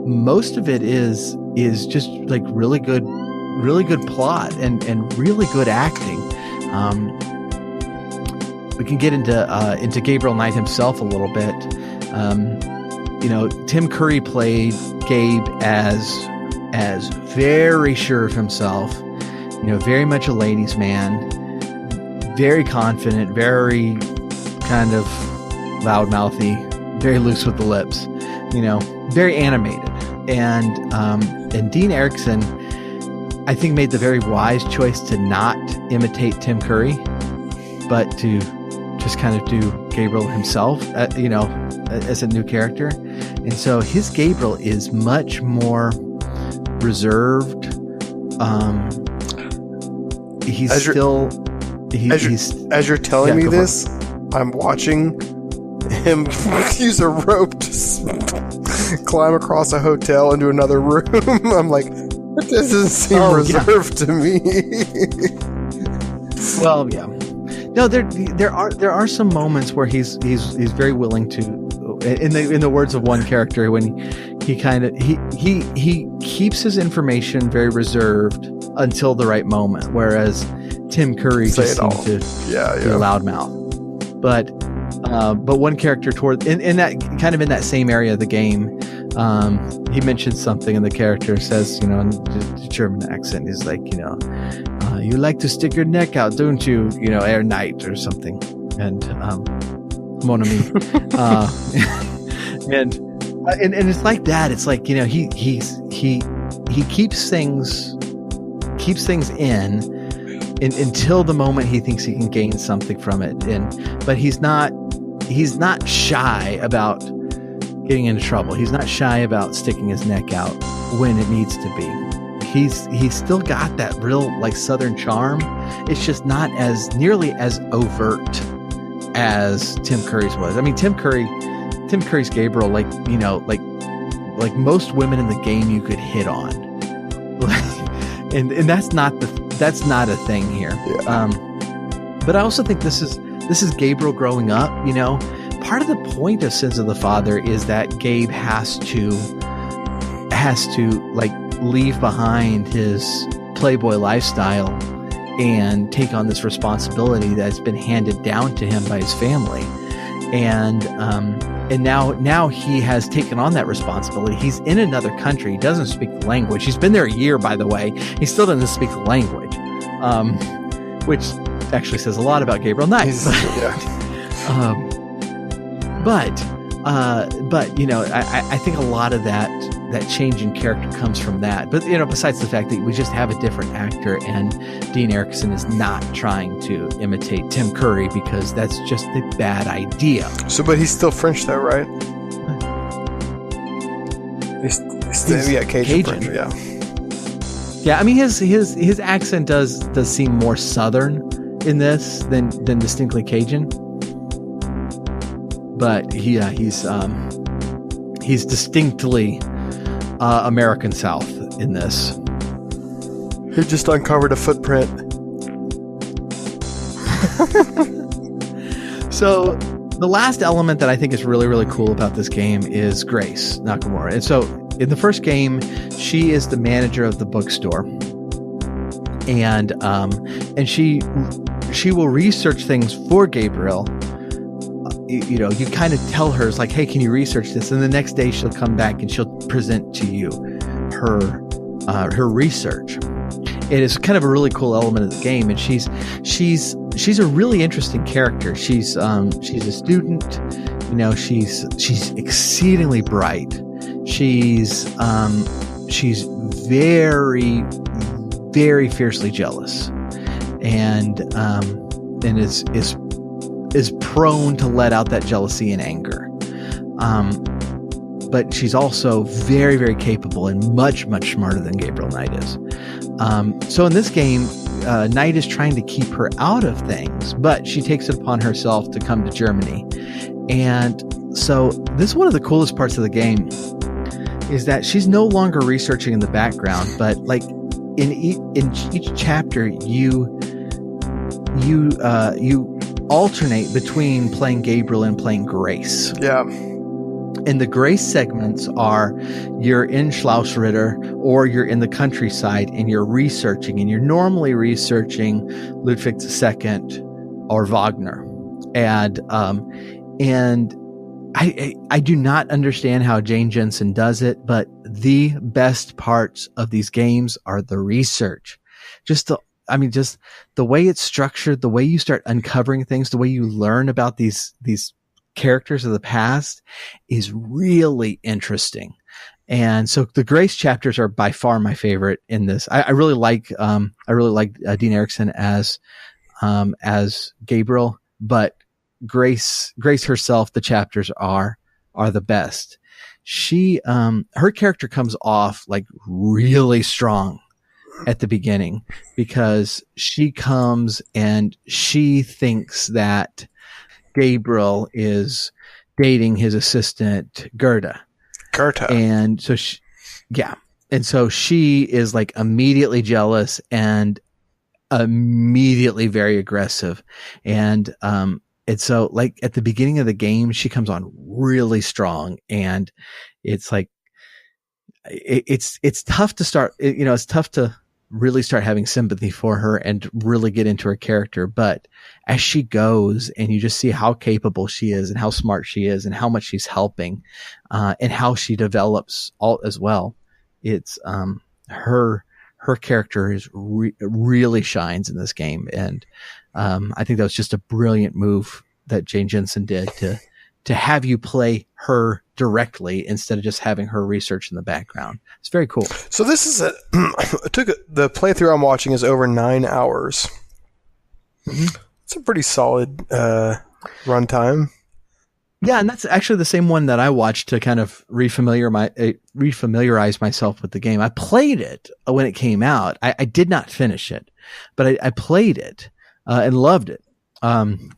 most of it is just like really good plot and really good acting. We can get into Gabriel Knight himself a little bit. You know, Tim Curry played Gabe as very sure of himself, you know, very much a ladies' man, very confident, very kind of loudmouthy, very loose with the lips, you know, very animated. And Dean Erickson, I think, made the very wise choice to not imitate Tim Curry, but to just kind of do Gabriel himself, you know, as a new character. And so his Gabriel is much more reserved. As you're telling me this, I'm watching him use a rope to climb across a hotel into another room. I'm like, that doesn't seem reserved to me. Well, yeah. No, there are some moments where he's very willing to, in the words of one character, when he keeps his information very reserved until the right moment, whereas Tim Curry just seems to be a loudmouth. But one character in that same area of the game, he mentions something, and the character says, you know, in the German accent, he's like, you know, you like to stick your neck out, don't you? You know, Air Knight or something, and mon ami, and it's like that. It's like, you know, he keeps things in until the moment he thinks he can gain something from it, but he's not shy about getting into trouble. He's not shy about sticking his neck out when it needs to be. He's still got that real like Southern charm. It's just not as nearly as overt as Tim Curry's was. I mean, Tim Curry's Gabriel, like, you know, like most women in the game you could hit on, and that's not a thing here. Yeah. But I also think this is Gabriel growing up. You know, part of the point of Sins of the Father is that Gabe has to like leave behind his playboy lifestyle and take on this responsibility that's been handed down to him by his family, and now he has taken on that responsibility. He's in another country. He doesn't speak the language. He's been there a year, by the way. He still doesn't speak the language, which actually says a lot about Gabriel Knight. But you know, I think a lot of that change in character comes from that. But, you know, besides the fact that we just have a different actor, and Dean Erickson is not trying to imitate Tim Curry, because that's just a bad idea. So, but he's still French though, right? He's Cajun. French, yeah. Yeah, I mean, his accent does seem more Southern in this than distinctly Cajun. But he's distinctly American South in this. He just uncovered a footprint. So the last element that I think is really, really cool about this game is Grace Nakamura. And so in the first game, she is the manager of the bookstore, and she will research things for Gabriel. You know, you kind of tell her, it's like, hey, can you research this? And the next day she'll come back and she'll present to you her research. It is kind of a really cool element of the game, and she's a really interesting character. She's a student, you know, she's exceedingly bright. She's very, very fiercely jealous, and is prone to let out that jealousy and anger. But she's also very, very capable and much, much smarter than Gabriel Knight is. So in this game, Knight is trying to keep her out of things, but she takes it upon herself to come to Germany. And so this is one of the coolest parts of the game, is that she's no longer researching in the background, but like in each chapter, you alternate between playing Gabriel and playing Grace. Yeah. And the Grace segments are you're in Schlausritter or you're in the countryside and you're researching, and you're normally researching Ludwig II or Wagner. And I do not understand how Jane Jensen does it, but the best parts of these games are the research. Just the way it's structured, the way you start uncovering things, the way you learn about these characters of the past is really interesting. And so the Grace chapters are by far my favorite in this. I really like Dean Erickson as Gabriel, but Grace herself, the chapters are the best. She, her character comes off like really strong at the beginning, because she comes and she thinks that Gabriel is dating his assistant Gerda. And so she is like immediately jealous and immediately very aggressive. And so like at the beginning of the game, she comes on really strong, and it's like, it's tough to start, it's tough to really start having sympathy for her and really get into her character. But as she goes and you just see how capable she is and how smart she is and how much she's helping, and how she develops all as well, it's, her character is really shines in this game. And, I think that was just a brilliant move that Jane Jensen did to have you play her directly instead of just having her research in the background. It's very cool. So this is the playthrough I'm watching is over 9 hours. Mm-hmm. It's a pretty solid runtime. Yeah, and that's actually the same one that I watched to kind of refamiliarize myself with the game. I played it when it came out. I did not finish it, but I played it and loved it. Some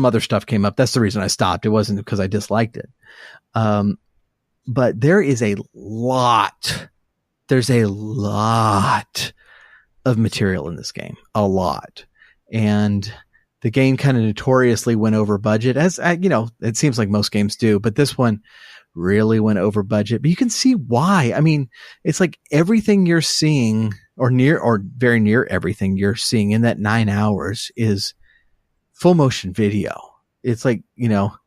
other stuff came up. That's the reason I stopped. It wasn't because I disliked it. But there's a lot of material in this game, a lot. And the game kind of notoriously went over budget, as it seems like most games do, but this one really went over budget. But you can see why. I mean, it's like everything you're seeing, or very near everything you're seeing in that 9 hours, is full motion video. It's like,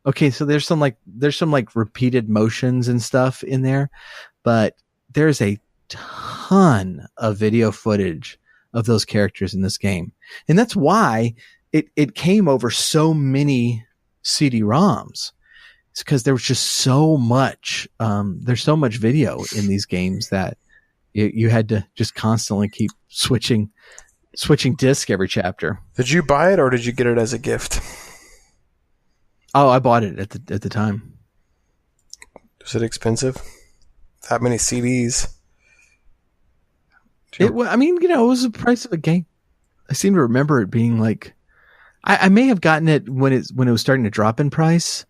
okay, so there's some repeated motions and stuff in there, but there's a ton of video footage of those characters in this game. And that's why it came over so many CD-ROMs. It's because there was just so much, there's so much video in these games that you had to just constantly keep switching disc every chapter. Did you buy it or did you get it as a gift? Oh, I bought it at the time. Was it expensive? That many CDs? It was the price of a game. I seem to remember it being like, I may have gotten it when it was starting to drop in price,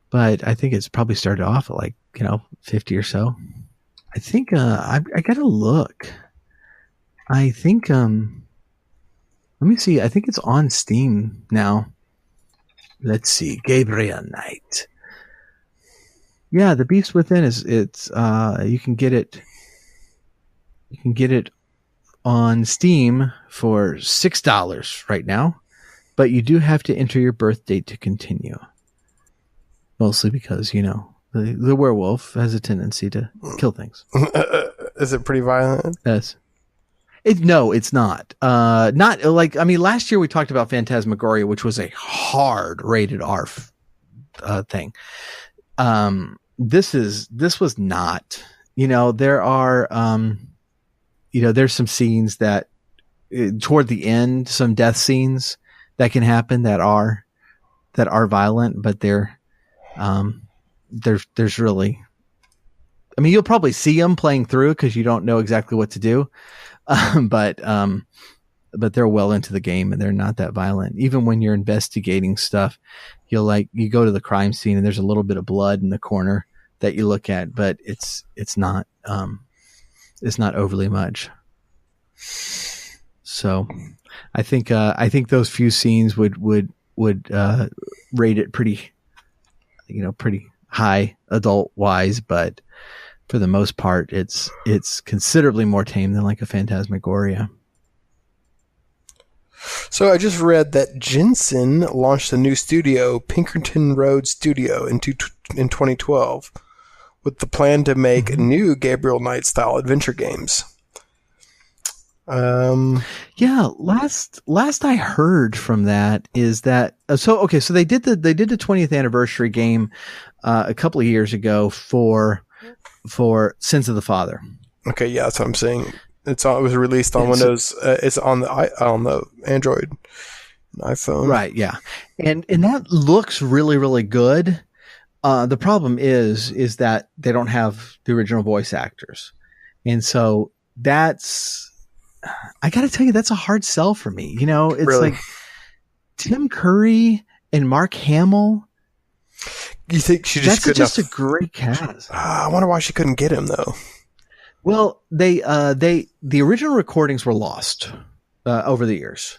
but I think it's probably started off at like, 50 or so. I think, I gotta look. I think, let me see. I think it's on Steam now. Let's see. Gabriel Knight. Yeah, The Beast Within you can get it. You can get it on Steam for $6 right now, but you do have to enter your birth date to continue. Mostly because, the werewolf has a tendency to kill things. Is it pretty violent? Yes. No, it's not. Not like, last year we talked about Phantasmagoria, which was a hard rated R thing. This was not. There are, there's some scenes that toward the end, some death scenes that can happen that are violent, but there's really, you'll probably see them playing through because you don't know exactly what to do. But they're well into the game and they're not that violent. Even when you're investigating stuff, you go to the crime scene and there's a little bit of blood in the corner that you look at, but it's not overly much. So I think those few scenes would rate it pretty high adult wise, but for the most part, it's considerably more tame than like a Phantasmagoria. So I just read that Jensen launched a new studio, Pinkerton Road Studio, in 2012, with the plan to make new Gabriel Knight style adventure games. Yeah, last I heard from that is that so they did the 20th anniversary game a couple of years ago for Sins of the Father. Okay, yeah, that's what I'm saying. It was released on Windows. It's on the Android and iPhone. Right, yeah. And that looks really, really good. The problem is that they don't have the original voice actors. And so I got to tell you, that's a hard sell for me. You know, it's really? Like Tim Curry and Mark Hamill. You think she just That's just a great cast. I wonder why she couldn't get him though. Well, the original recordings were lost over the years,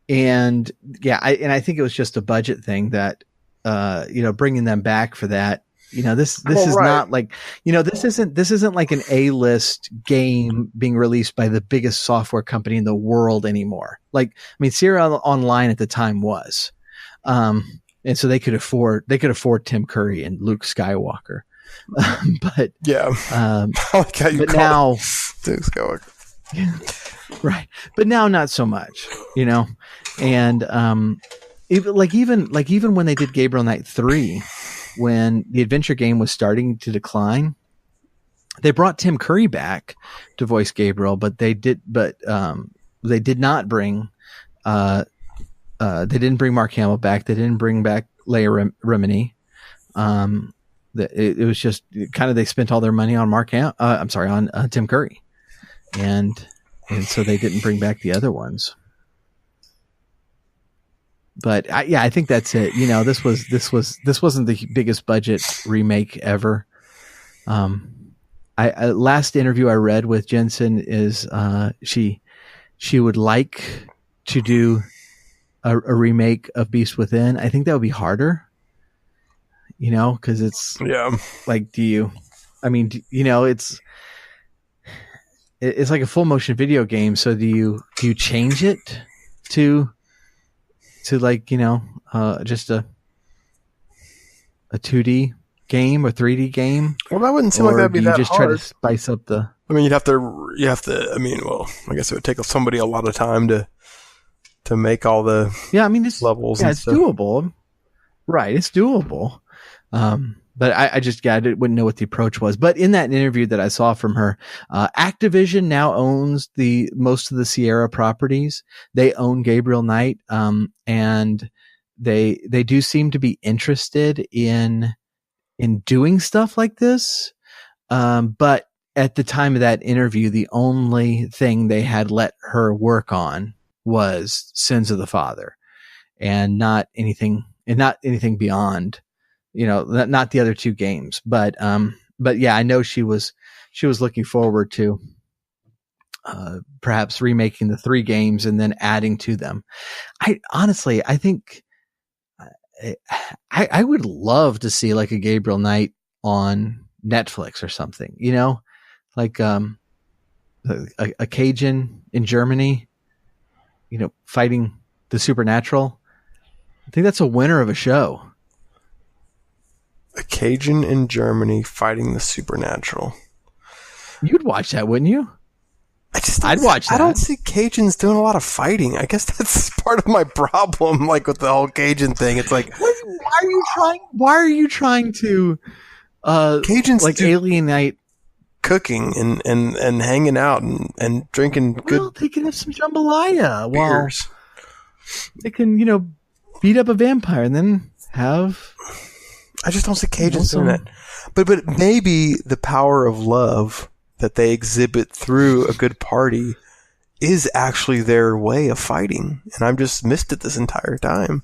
and yeah, I think it was just a budget thing that bringing them back for that. This is right. Not like this isn't like an A-list game being released by the biggest software company in the world anymore. Like, I mean, Serial Online at the time was, and so they could afford Tim Curry and Luke Skywalker. But yeah, like how you but now Luke Skywalker. Right, but now not so much, and even when they did Gabriel Knight 3, when the adventure game was starting to decline, they brought Tim Curry back to voice Gabriel, but they did not bring they didn't bring Mark Hamill back. They didn't bring back Leia Remini. It was just kind of, they spent all their money on on Tim Curry, and so they didn't bring back the other ones. But I think that's it. This wasn't the biggest budget remake ever. Last interview I read with Jensen is she would like to do a remake of Beast Within. I think that would be harder. Because it's like, it's like a full motion video game. So do you change it to like, just a 2D game or 3D game? Well, that wouldn't seem like that'd be that hard. Just try to spice up the. I mean, you have to. I mean, well, I guess it would take somebody a lot of time to make all the it's levels. Yeah, it's stuff. Doable. Right, it's doable. But I wouldn't know what the approach was. But in that interview that I saw from her, Activision now owns most of the Sierra properties. They own Gabriel Knight, and they do seem to be interested in doing stuff like this. But at the time of that interview, the only thing they had let her work on was Sins of the Father, and not anything beyond. Not the other two games, but yeah, I know she was looking forward to perhaps remaking the 3 games and then adding to them. I think I would love to see like a Gabriel Knight on Netflix or something, like a Cajun in Germany, fighting the supernatural. I think that's a winner of a show. A Cajun in Germany fighting the supernatural. You'd watch that, wouldn't you? I'd watch that. I don't see Cajuns doing a lot of fighting. I guess that's part of my problem, like with the whole Cajun thing. It's like, why are you trying to Cajuns like alienate cooking and hanging out and drinking good. Well, they can have some jambalaya. Beers. They can, beat up a vampire and then have. I just don't see Cajuns doing that. But maybe the power of love that they exhibit through a good party is actually their way of fighting, and I've just missed it this entire time.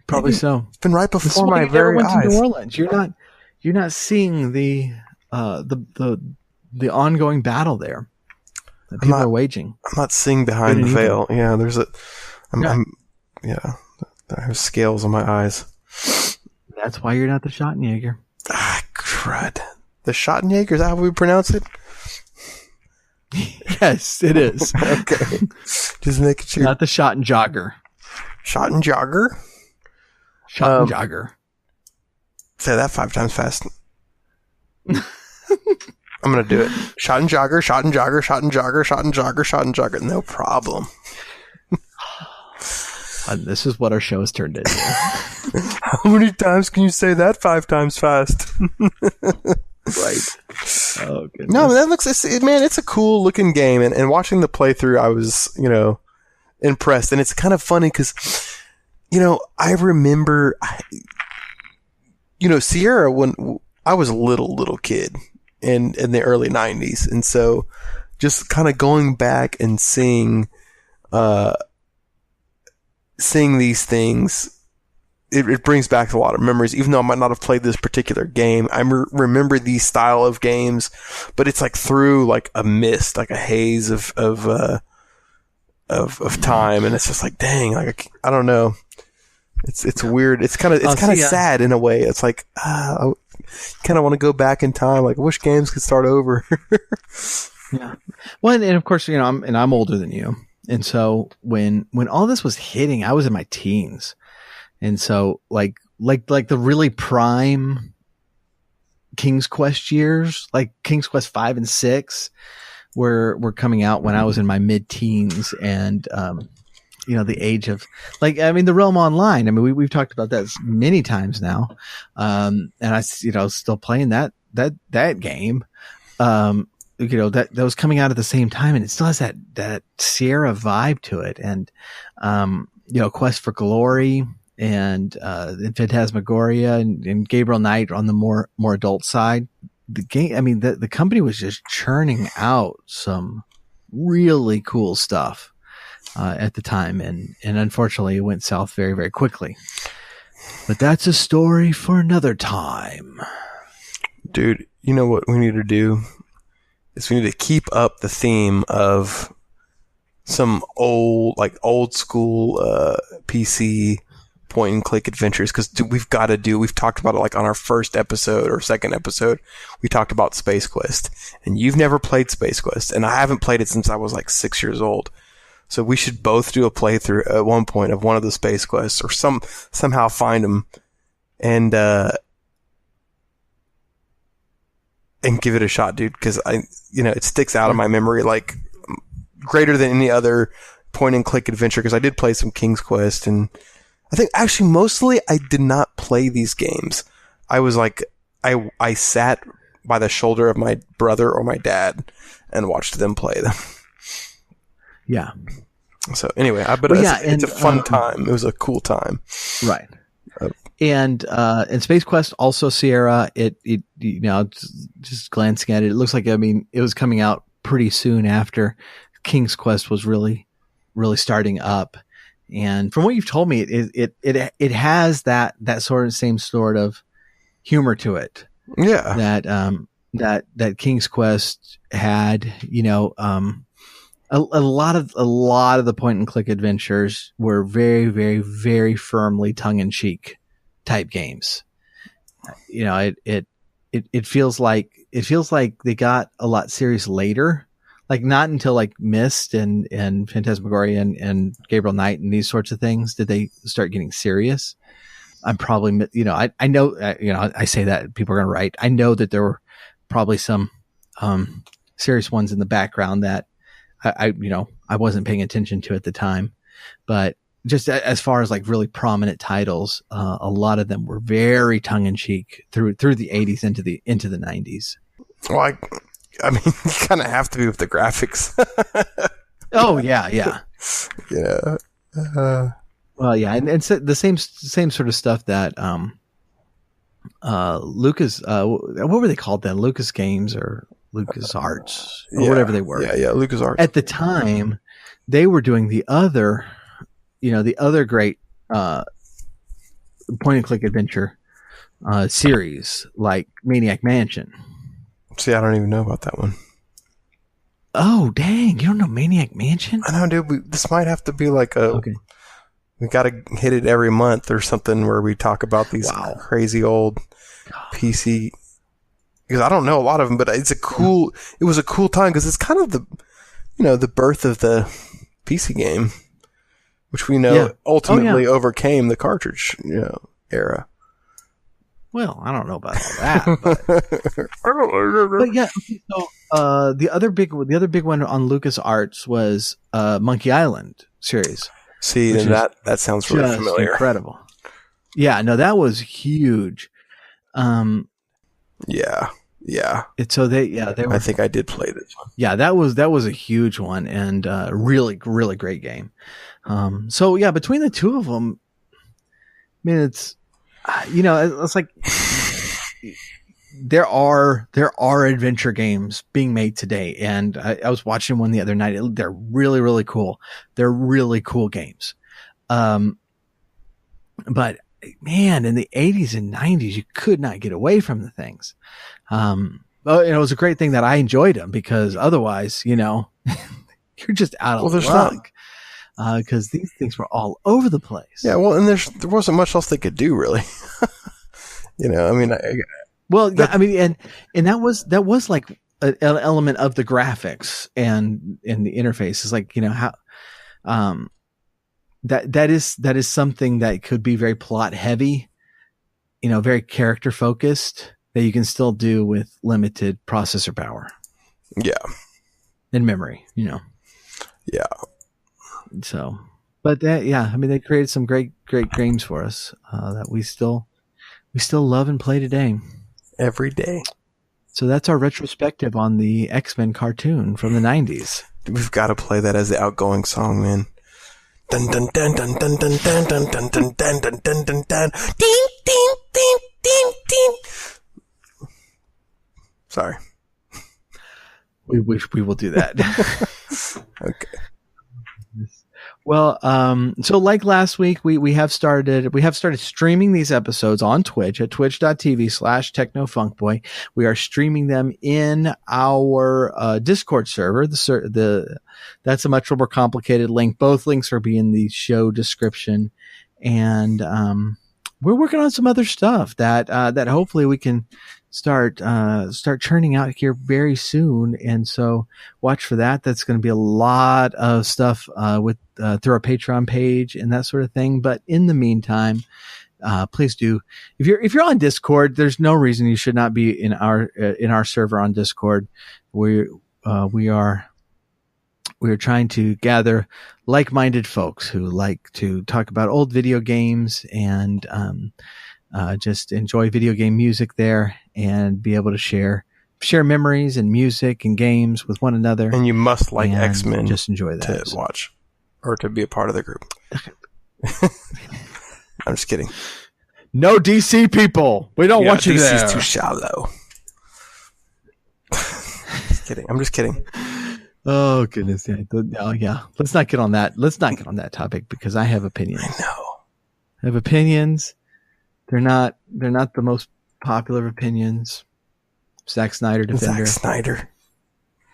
Probably so. It's been right before my very eyes. To New Orleans. You're not seeing the ongoing battle there that people are waging. I'm not seeing behind the veil. Yeah, there's a. I have scales on my eyes. That's why you're not the Schottenjäger. Ah, crud. The Schottenjäger, is that how we pronounce it? Yes, it is. Okay. Just making sure. Not the Schottenjäger. Schottenjäger? Schottenjäger. Say that 5 times fast. I'm going to do it. Schottenjäger, Schottenjäger, Schottenjäger, Schottenjäger, Schottenjäger. No problem. This is what our show has turned into. How many times can you say that 5 times fast? Right. Oh, goodness. No, that looks, it's a cool looking game. And watching the playthrough, I was, impressed. And it's kind of funny because, I remember, Sierra, when I was a little kid in the early 90s. And so just kind of going back and seeing these things, it brings back a lot of memories. Even though I might not have played this particular game, I remember these style of games, but it's like through like a mist, like a haze of time, and it's just like, dang, like I don't know. It's weird. It's kind of sad in a way. It's like I kind of want to go back in time. Like I wish games could start over. Yeah. Well, and of course, I'm older than you. And so when all this was hitting, I was in my teens. And so like the really prime King's Quest years, like King's Quest 5 and 6 were coming out when I was in my mid-teens, and the age of the Realm Online. I mean, we've talked about that many times now. And I still playing that game. That was coming out at the same time, and it still has that Sierra vibe to it. And, Quest for Glory and Phantasmagoria and Gabriel Knight on the more adult side. The game, the company was just churning out some really cool stuff, at the time. And unfortunately it went south very, very quickly, but that's a story for another time. Dude, you know what we need to do? Is we need to keep up the theme of some old school PC point and click adventures, because we've talked about it like on our first episode or second episode. We talked about Space Quest, and you've never played Space Quest, and I haven't played it since I was like 6 years old. So we should both do a playthrough at one point of one of the Space Quests, or somehow find them and give it a shot, dude, because it sticks out of my memory like greater than any other point and click adventure, because I did play some King's Quest, and I think actually mostly I did not play these games. I was like, I sat by the shoulder of my brother or my dad and watched them play them. Yeah. So anyway, it's a fun time. It was a cool time. Right. And Space Quest, also Sierra, it just glancing at it, it looks like, it was coming out pretty soon after King's Quest was really, really starting up. And from what you've told me, it has that same sort of humor to it. Yeah. That King's Quest had, a lot of the point and click adventures were very, very, very firmly tongue in cheek type games. It feels like they got a lot serious later, like not until like Myst and Phantasmagoria and Gabriel Knight and these sorts of things did they start getting serious. I'm probably, I know, I say that people are going to write. I know that there were probably some serious ones in the background that I wasn't paying attention to at the time, but just as far as like really prominent titles, a lot of them were very tongue in cheek through the 80s into the 90s. Well, you kind of have to be with the graphics. Oh yeah. Yeah. Well, yeah, and so the same sort of stuff that Lucas, what were they called then? Lucas Games or LucasArts or whatever they were. Yeah, LucasArts. At the time, they were doing the other great point and click adventure series like Maniac Mansion. See, I don't even know about that one. Oh, dang. You don't know Maniac Mansion? I know, dude. This might have to be like Okay. We got to hit it every month or something where we talk about these crazy old PC. Because I don't know a lot of them, but it was a cool time because it's kind of the birth of the PC game, which we know ultimately overcame the cartridge, era. Well, I don't know about all that, but yeah. So the other big one on LucasArts was Monkey Island series. See, and that sounds really familiar. Incredible. Yeah, no, that was huge. Yeah. I think I did play this one. Yeah, that was a huge one and really, really great game. So yeah, between the two of them, I mean, it's it's like there are adventure games being made today, and I was watching one the other night. They're really, really cool. They're really cool games. But man, in the 80s and 90s, you could not get away from the things. But it was a great thing that I enjoyed them because otherwise, you're just out of luck. Because these things were all over the place. Yeah, well, and there wasn't much else they could do, really. I mean, and that was like an element of the graphics and the interface. Is like how that is something that could be very plot heavy, very character focused that you can still do with limited processor power. Yeah, and memory. Yeah. So, but they created some great games for us that we still love and play today. Every day. So that's our retrospective on the X-Men cartoon from the 90s. We've got to play that as the outgoing song, man. Dun dun dun dun dun dun dun dun dun dun dun dun dun dun dun. Ding ding ding ding ding. Sorry. We will do that. Okay. Well, so like last week, we have started streaming these episodes on Twitch at twitch.tv/technofunkboy. We are streaming them in our Discord server. That's a much more complicated link. Both links will be in the show description, and we're working on some other stuff that hopefully we can start churning out here very soon. And so watch for that. That's going to be a lot of stuff with through our Patreon page and that sort of thing. But in the meantime, please do, if you're on Discord, there's no reason you should not be in our server on Discord. We are trying to gather like-minded folks who like to talk about old video games and just enjoy video game music there and be able to share memories and music and games with one another. And you must like X-Men just enjoy that to watch or to be a part of the group. I'm just kidding. No DC people. We don't want you there. DC's too shallow. Just kidding. I'm just kidding. Oh goodness. Yeah. Oh yeah. Let's not get on that. Let's not get on that topic because I have opinions. I know. I have opinions. They're not the most popular of opinions. Zack Snyder defender. Zack Snyder.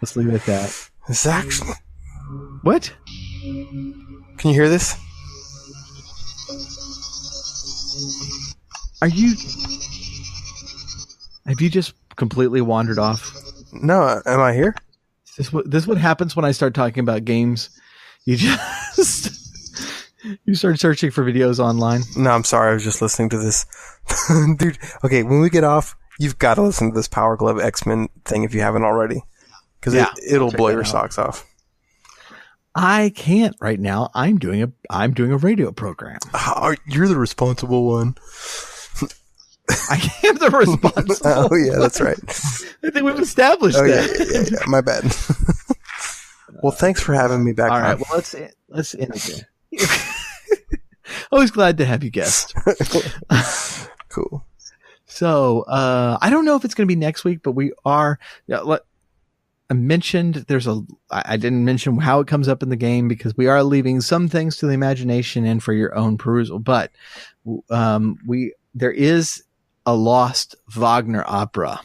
Let's leave it at that. Zack. What? Can you hear this? Have you just completely wandered off? No, am I here? This is what happens when I start talking about games. You just you start searching for videos online. No, I'm sorry. I was just listening to this. Dude, okay, when we get off, you've got to listen to this Power Glove X-Men thing if you haven't already. Because it'll blow your socks off. I can't right now. I'm doing a radio program. You're the responsible one. I am the responsible. Oh yeah, that's right. I think we've established that. Yeah. My bad. Well, thanks for having me back. All right. Well, let's end it there. Always glad to have you guest. Cool. So I don't know if it's going to be next week, but we are. mentioned I didn't mention how it comes up in the game because we are leaving some things to the imagination and for your own perusal. But there is a lost Wagner opera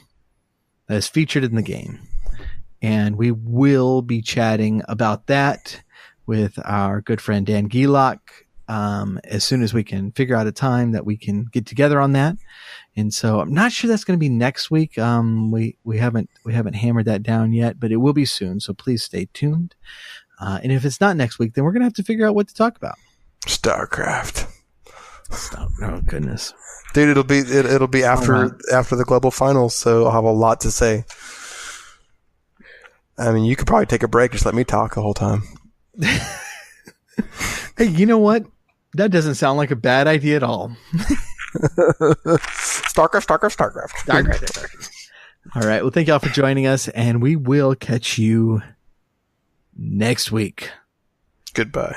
that is featured in the game, and we will be chatting about that with our good friend Dan Gielach as soon as we can figure out a time that we can get together on that. And so I'm not sure that's going to be next week. We haven't hammered that down yet, but it will be soon. So please stay tuned. And if it's not next week, then we're going to have to figure out what to talk about. StarCraft. Oh goodness, dude! It'll be after the global finals, so I'll have a lot to say. I mean, you could probably take a break. Just let me talk the whole time. Hey, you know what? That doesn't sound like a bad idea at all. StarCraft. All right. Well, thank y'all for joining us, and we will catch you next week. Goodbye.